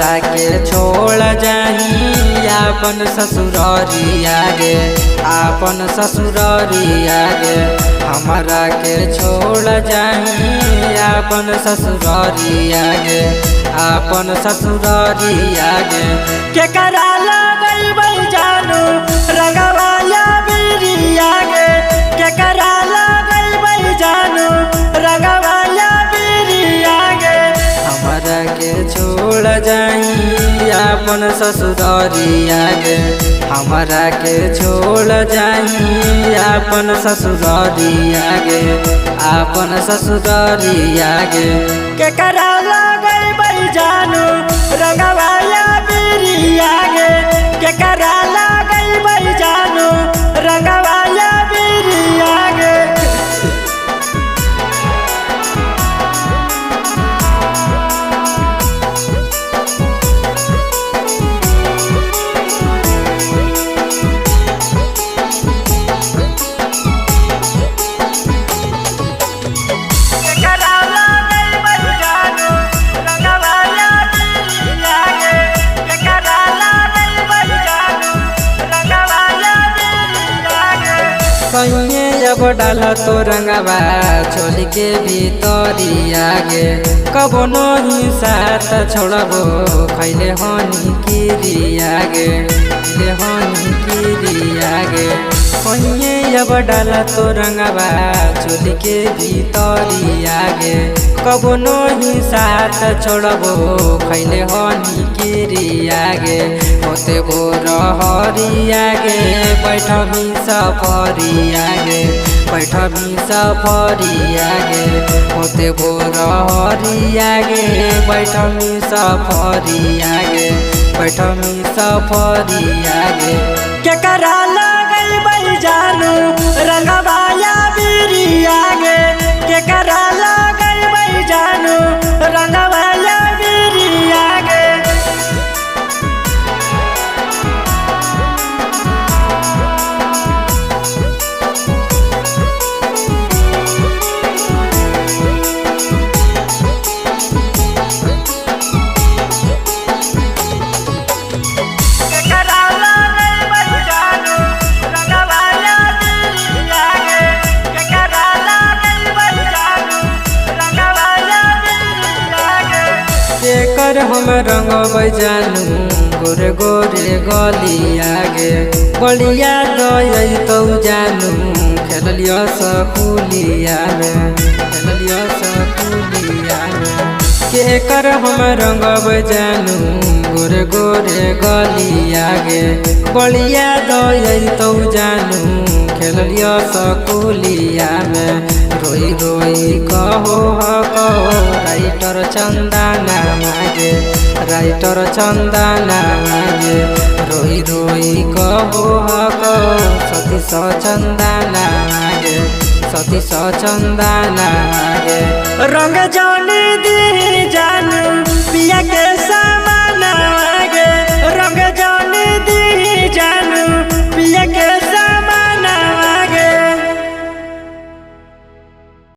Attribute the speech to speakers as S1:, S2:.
S1: हमरा के छोड़ जाही अपन ससुरारिया गे, अपन ससुरारिया गे। हमरा के छोड़ जाही अपन ससुरारिया गे, अपन ससुरारिया गे। के करा लगैबै जानू रंगवाया बिरिया गे, के करा लगैबै जानू रंगवाया बिरिया गे। हमरा के छोड़ जाही अपन ससुरारिया गे, हमरा के छोड़ जाही अपन ससुरारिया गे, अपन ससुरारिया गे। के करा लगैबै जानू रंगवाया बिरिया गे, के करा लगैबै जानू रंगवाया बिरिया गे। कहिए जब डाला तो रंगवा छोड़ के भीतरिया गे, कबो नहीं साथ छोड़बो खैले हनी किरिया गे, खैले हनी किरिया गे। कहिए जब डाला तो रंगवा छोड़ के भीतरिया गे, कबो नहीं साथ छोड़बो खैले हनी किरिया गे। होते भोर हरिया गे बैठमी सफरिया गे, बैठमी सफरिया गे। होते भोर हरिया गे बैठमी सफरिया गे, बैठमी सफरिया गे। के करा लगैबै जानू रंगवाया बिरिया गे, के करा लगैबै जानू रंगवाया बिरिया गे। केकर हम रंगबै जानू गोरे गोरे गलिया गे, बलिया दई तो जानू खेलिया सकुलिया में, खेलिया सकुलिया में। केकर हम रंगबै जानू गोरे गोरे गलिया गे, बलिया दई तो जानू खेलिया सकुलिया में। रोई रोई कहो कहो राइटर चंदना मागे, राइटर चंदना मागे। रोई रोई कहो कहो सतीश चंदना मागे, सतीश चंदना मागे। रंग जानी दी जानू पिया के सामान मागे, रंग जानी दी जानू